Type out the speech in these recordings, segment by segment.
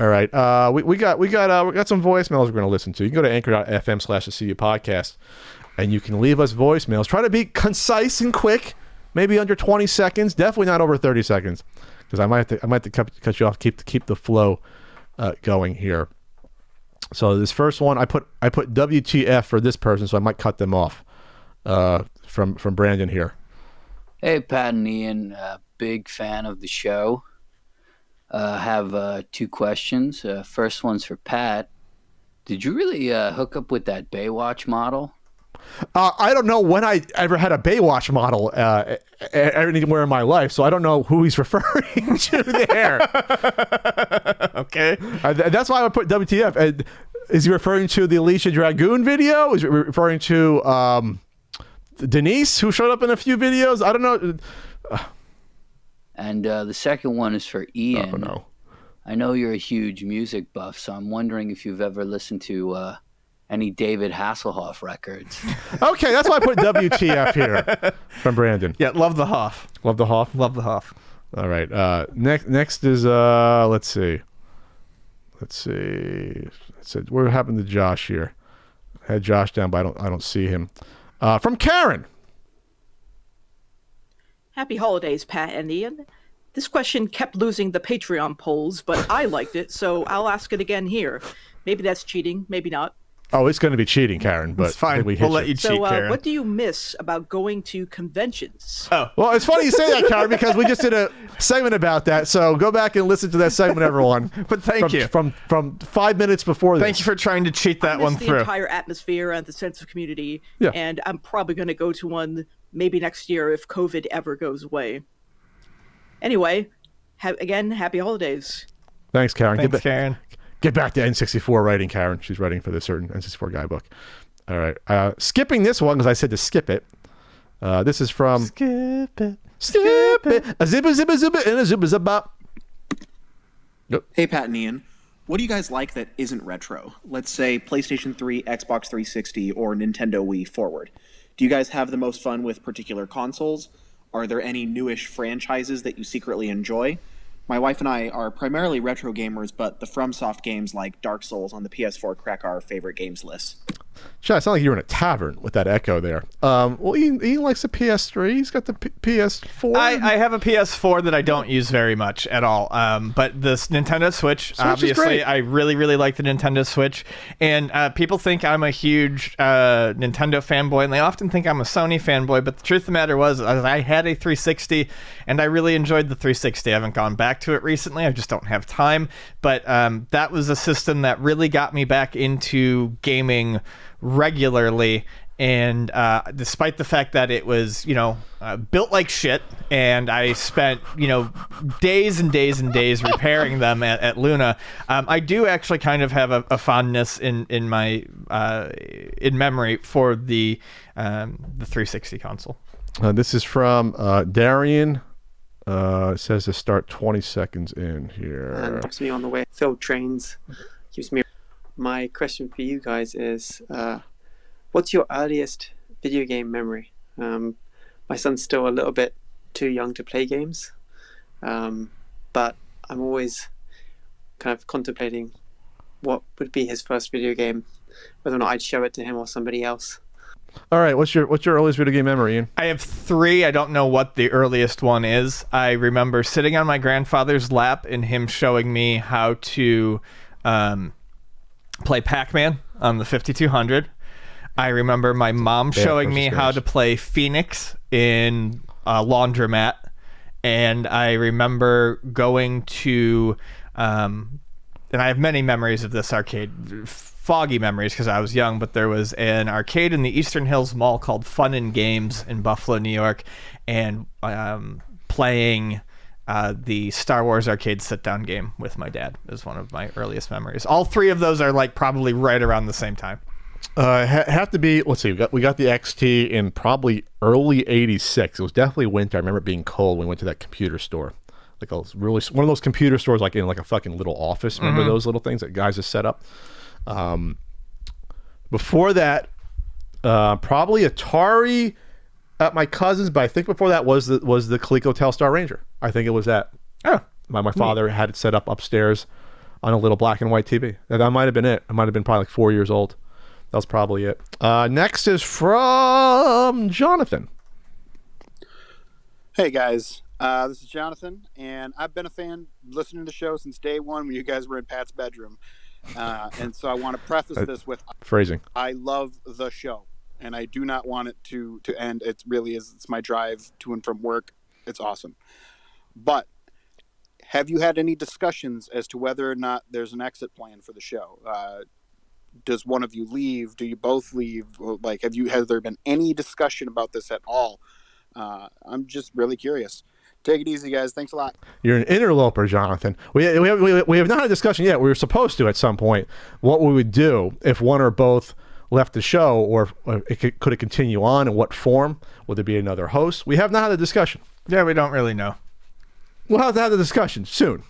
All right. We got some voicemails we're going to listen to. You can go to anchor.fm/the podcast, and you can leave us voicemails. Try to be concise and quick, maybe under 20 seconds. Definitely not over 30 seconds, because I might have to cut you off. Keep the flow going here. So this first one, I put WTF for this person, so I might cut them off. From Brandon here. Hey, Pat and Ian, big fan of the show. Have 2 questions. First one's for Pat. Did you really hook up with that Baywatch model? I don't know when I ever had a Baywatch model anywhere in my life, so I don't know who he's referring to there. Okay. That's why I would put WTF. Is he referring to the Alicia Dragoon video? Is he referring to Denise, who showed up in a few videos? I don't know. And the second one is for Ian. Oh, no. I know you're a huge music buff, so I'm wondering if you've ever listened to any David Hasselhoff records. Okay, that's why I put WTF here from Brandon. Yeah, love the Hoff. Love the Hoff? Love the Hoff. All right. Next is, let's see. What happened to Josh here? I had Josh down, but I don't see him. From Karen. Happy holidays, Pat and Ian. This question kept losing the Patreon polls, but I liked it, so I'll ask it again here. Maybe that's cheating, maybe not. Oh, it's going to be cheating, Karen, but it's fine. We'll let you cheat, Karen. What do you miss about going to conventions? Oh, well, it's funny you say that, Karen, because we just did a segment about that. So go back and listen to that segment, everyone. But thank you from 5 minutes before this. Thank you for trying to cheat that one through. The entire atmosphere and the sense of community. Yeah. And I'm probably going to go to one maybe next year if COVID ever goes away. Anyway, again, happy holidays. Thanks, Karen. Thanks, Karen. Get back to N64 writing, Karen. She's writing for this certain N64 guidebook. All right. Skipping this one because I said to skip it. This is from... Skip it. A zibba zibba zibba and a zibba zabba. Yep. Hey, Pat and Ian. What do you guys like that isn't retro? Let's say PlayStation 3, Xbox 360, or Nintendo Wii forward. Do you guys have the most fun with particular consoles? Are there any newish franchises that you secretly enjoy? My wife and I are primarily retro gamers, but the FromSoft games like Dark Souls on the PS4 crack our favorite games list. Shit, it sounded like you were in a tavern with that echo there. Well, Ian likes the PS3. He's got the PS4. I have a PS4 that I don't use very much at all. But this Nintendo Switch obviously, I really, really like the Nintendo Switch. And people think I'm a huge Nintendo fanboy, and they often think I'm a Sony fanboy. But the truth of the matter was, I had a 360, and I really enjoyed the 360. I haven't gone back to it recently. I just don't have time. But that was a system that really got me back into gaming regularly, and despite the fact that it was built like shit, and I spent days and days and days repairing them at Luna, I do actually kind of have a fondness in my in memory for the 360 console. This is from Darian. It says to start 20 seconds in here. And keeps me on the way. Phil Trains keeps me. My question for you guys is, what's your earliest video game memory? My son's still a little bit too young to play games, but I'm always kind of contemplating what would be his first video game, whether or not I'd show it to him or somebody else. All right, what's your earliest video game memory, Ian? I have 3. I don't know what the earliest one is. I remember sitting on my grandfather's lap and him showing me how to play Pac-Man on the 5200. I remember my mom showing me how to play Phoenix in a laundromat, and I remember going to and I have many memories of this arcade, foggy memories because I was young, but there was an arcade in the Eastern Hills Mall called Fun and Games in Buffalo, New York, and playing the Star Wars arcade sit-down game with my dad is one of my earliest memories. All 3 of those are like probably right around the same time. Have to be. Let's see. We got the XT in probably early '86. It was definitely winter. I remember it being cold when we went to that computer store, like one of those computer stores, like in like a fucking little office. Remember those little things that guys just set up. Before that, probably Atari at my cousin's, but I think before that was the Coleco Telstar Ranger. I think it was that. Oh, my father had it set up upstairs on a little black and white TV. That might have been it. I might have been probably like 4 years old. That was probably it. Next is from Jonathan. Hey guys, this is Jonathan, and I've been a fan listening to the show since day one when you guys were in Pat's bedroom. And so I want to preface this with phrasing. I love the show, and I do not want it to end. It really is. It's my drive to and from work. It's awesome. But have you had any discussions as to whether or not there's an exit plan for the show? Does one of you leave? Do you both leave? Like, has there been any discussion about this at all? I'm just really curious. Take it easy, guys. Thanks a lot. You're an interloper, Jonathan. We have not had a discussion yet. We were supposed to at some point what we would do if one or both left the show, or could it continue on, in what form? Would there be another host? We have not had a discussion. Yeah, we don't really know. We'll have to have the discussion soon,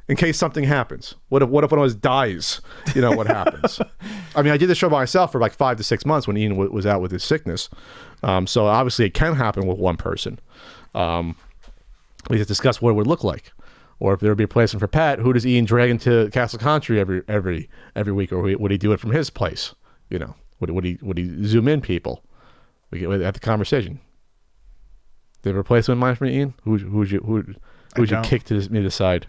in case something happens. What if one of us dies? You know what happens? I mean, I did the show by myself for like 5 to 6 months when Ian was out with his sickness. So obviously it can happen with one person. We just discussed what it would look like, or if there would be a placement for Pat. Who does Ian drag into Castle Country every week, or would he do it from his place? You know, would he zoom in people? We get at the conversation. Do you have a replacement in mind for me, Ian? Who would you kick to me to the side?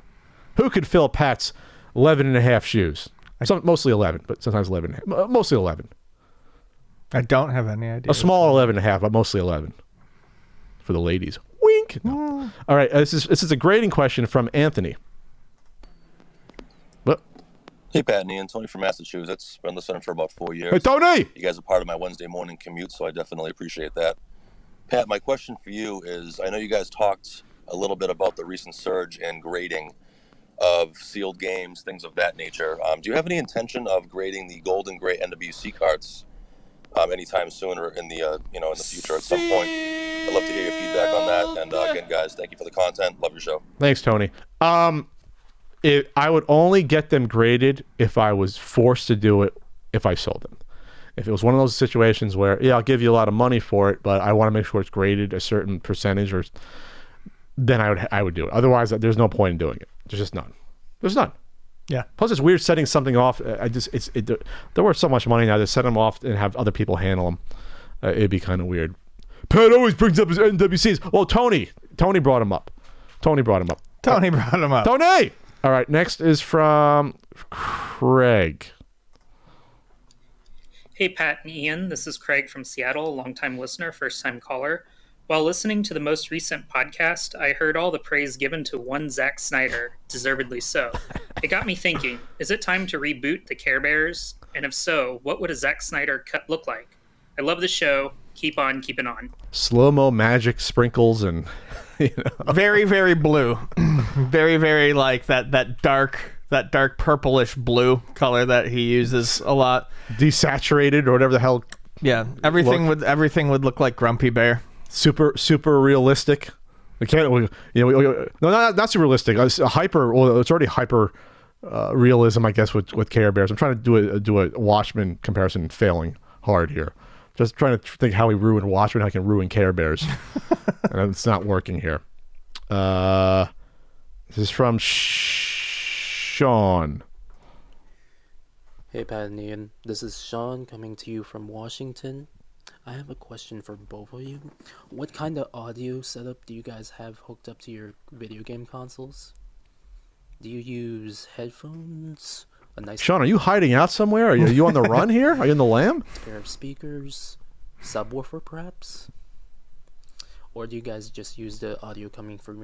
Who could fill Pat's 11 and a half shoes? Mostly 11, but sometimes 11. Mostly 11. I don't have any idea. A small 11 and a half, but mostly 11 for the ladies. Wink. No. All right, this is a grading question from Anthony. What? Hey, Pat and Ian. Tony from Massachusetts. Been listening for about 4 years. Hey, Tony! You guys are part of my Wednesday morning commute, so I definitely appreciate that. Pat, my question for you is, I know you guys talked a little bit about the recent surge in grading of sealed games, things of that nature. Do you have any intention of grading the gold and gray NWC cards anytime soon, or in the in the future at some point? I'd love to hear your feedback on that. And again, guys, thank you for the content. Love your show. Thanks, Tony. I would only get them graded if I was forced to do it, if I sold them. If it was one of those situations where, yeah, I'll give you a lot of money for it, but I want to make sure it's graded a certain percentage, then I would do it. Otherwise, there's no point in doing it. There's just none. There's none. Yeah. Plus, it's weird setting something off. They're worth so much money now to set them off and have other people handle them. It'd be kind of weird. Pat always brings up his NWCs. Well, Tony brought him up. Tony! All right, next is from Craig. Hey, Pat and Ian. This is Craig from Seattle, a longtime listener, first-time caller. While listening to the most recent podcast, I heard all the praise given to one Zack Snyder, deservedly so. It got me thinking, is it time to reboot the Care Bears? And if so, what would a Zack Snyder cut look like? I love the show. Keep on keeping on. Slow-mo magic sprinkles and, Very, very blue. Very, very like that dark purplish blue color that he uses a lot. Desaturated or whatever the hell. Yeah, everything would look like Grumpy Bear. Super realistic. No, not super realistic. It's hyper. Well, it's already hyper realism, I guess, with Care Bears. I'm trying to do a Watchmen comparison, failing hard here. Just trying to think how we ruined Watchmen, how I can ruin Care Bears, and it's not working here. This is from Sean. Hey, Pat and Ian. This is Sean coming to you from Washington. I have a question for both of you. What kind of audio setup do you guys have hooked up to your video game consoles? Do you use headphones? Sean, are you hiding out somewhere? Are you on the run here? Are you in the Lamb? A pair of speakers? Subwoofer, perhaps? Or do you guys just use the audio coming from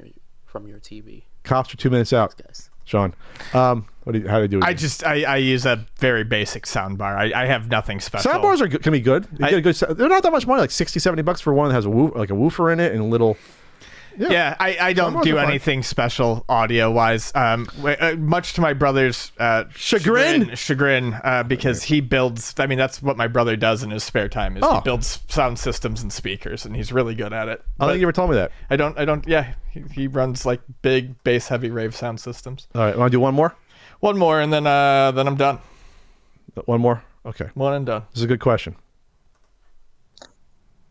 your TV? Cops are 2 minutes out. Thanks, guys. Sean, how do you do it? I use a very basic soundbar. I have nothing special. Soundbars can be good. They're not that much money, like $60-$70 for one that has a woofer in it and a little. Yeah, I don't do anything special audio-wise, much to my brother's chagrin, because he builds. I mean, that's what my brother does in his spare time. He builds sound systems and speakers, and he's really good at it. I don't think you ever told me that. I don't. Yeah, he runs like big bass-heavy rave sound systems. All right, want to do one more? One more, and then I'm done. One more. Okay. One and done. This is a good question.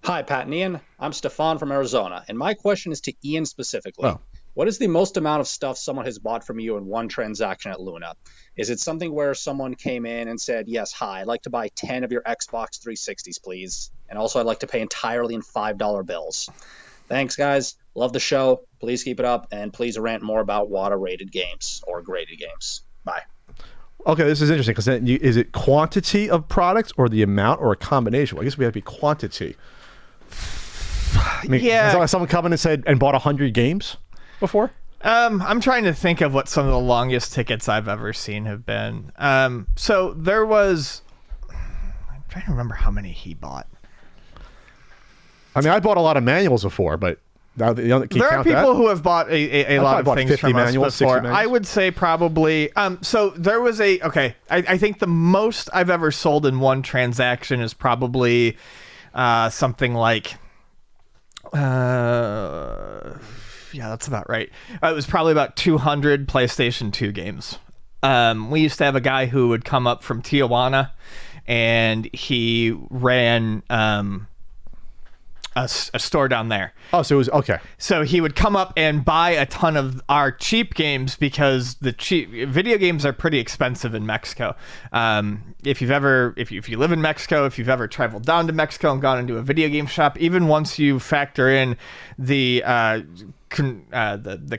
Hi, Pat and Ian. I'm Stefan from Arizona, and my question is to Ian specifically. Oh. what is the most amount of stuff someone has bought from you in one transaction at Luna? Is it something where someone came in and said, yes, hi, I'd like to buy 10 of your Xbox 360s, please. And also I'd like to pay entirely in $5 bills. Thanks, guys. Love the show. Please keep it up. And please rant more about WATA-rated games or graded games. Bye. Okay, this is interesting because is it quantity of products or the amount or a combination? Well, I guess we have to be quantity. I mean, has someone come in and said and bought 100 games before? I'm trying to think of what some of the longest tickets I've ever seen have been. So there was, I'm trying to remember how many he bought. I mean, I bought a lot of manuals before, but there are people who have bought a lot of things from manuals, us before. 60 manuals. I would say probably. So there was I think the most I've ever sold in one transaction is probably something like. Yeah, that's about right. It was probably about 200 PlayStation 2 games. We used to have a guy who would come up from Tijuana, and he ran a store down there. Oh, so it was okay. So he would come up and buy a ton of our cheap games because the cheap video games are pretty expensive in Mexico. If you live in Mexico, if you've ever traveled down to Mexico and gone into a video game shop, even once you factor in the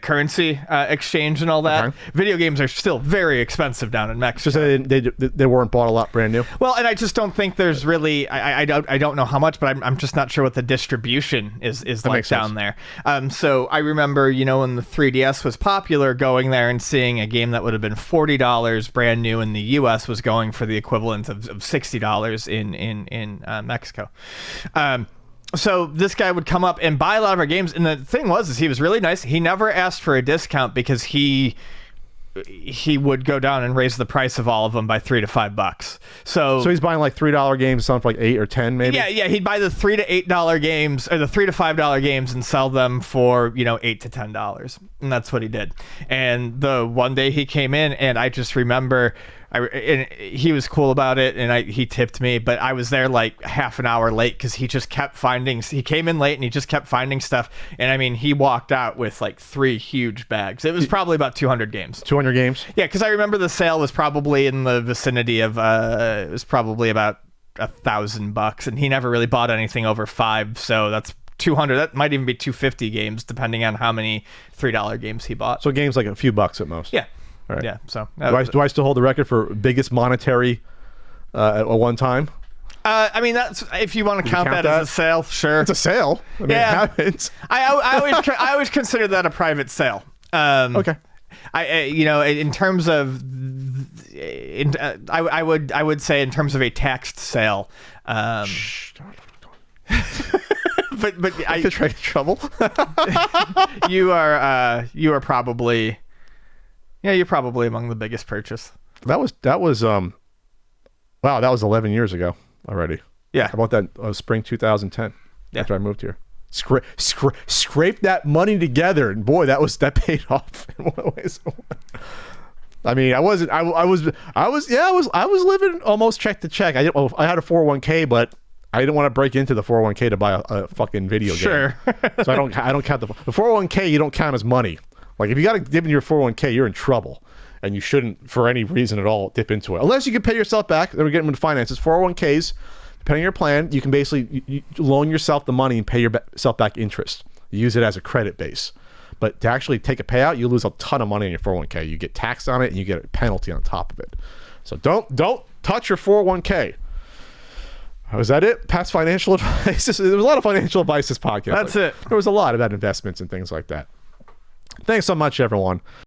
currency exchange and all that, video games are still very expensive down in Mexico. So they weren't bought a lot brand new. Well, and I just don't think there's really. I don't know how much, but I'm just not sure what the distribution is like down there. So I remember, when the 3DS was popular, going there and seeing a game that would have been $40 brand new in the U.S. was going for the equivalent of $60 in Mexico. So this guy would come up and buy a lot of our games, and the thing is he was really nice. He never asked for a discount because he would go down and raise the price of all of them by $3 to $5. So he's buying like $3 games, something for like 8 or 10, maybe. Yeah. He'd buy the $3 to $8 games or the $3 to $5 games and sell them for $8 to $10, and that's what he did. And the one day he came in, and I just remember. And he was cool about it, and he tipped me, but I was there like half an hour late because he just kept finding. He came in late and he just kept finding stuff, and I mean, he walked out with like 3 huge bags. It was probably about 200 games. 200 games? Yeah, because I remember the sale was probably in the vicinity of it was probably about $1,000, and he never really bought anything over $5, so that's 200. That might even be 250 games, depending on how many $3 games he bought. So games like a few bucks at most. Yeah. All right. Yeah. So do I still hold the record for biggest monetary at one time? I mean, that's if you want to count that as a sale, sure. It's a sale. I mean, yeah. It happens. I always consider that a private sale. Okay. In terms of, I would say in terms of a taxed sale. But I could try to get trouble. You are probably. Yeah, you're probably among the biggest purchase. That was wow, that was 11 years ago already. Yeah. How about that spring 2010 after I moved here. Scrape that money together, and boy, that paid off in one way. I mean, I was living almost check to check. I had a 401k, but I didn't want to break into the 401k to buy a fucking video game. Sure. So I don't count the 401k. You don't count as money. Like, if you got to dip into your 401k, you're in trouble. And you shouldn't, for any reason at all, dip into it. Unless you can pay yourself back. Then we're getting into finances. 401ks, depending on your plan, you can basically you loan yourself the money and pay yourself back interest. You use it as a credit base. But to actually take a payout, you lose a ton of money in your 401k. You get taxed on it, and you get a penalty on top of it. So don't touch your 401k. Was that it? Past financial advice? There was a lot of financial advice this podcast. That's it. There was a lot about investments and things like that. Thanks so much, everyone.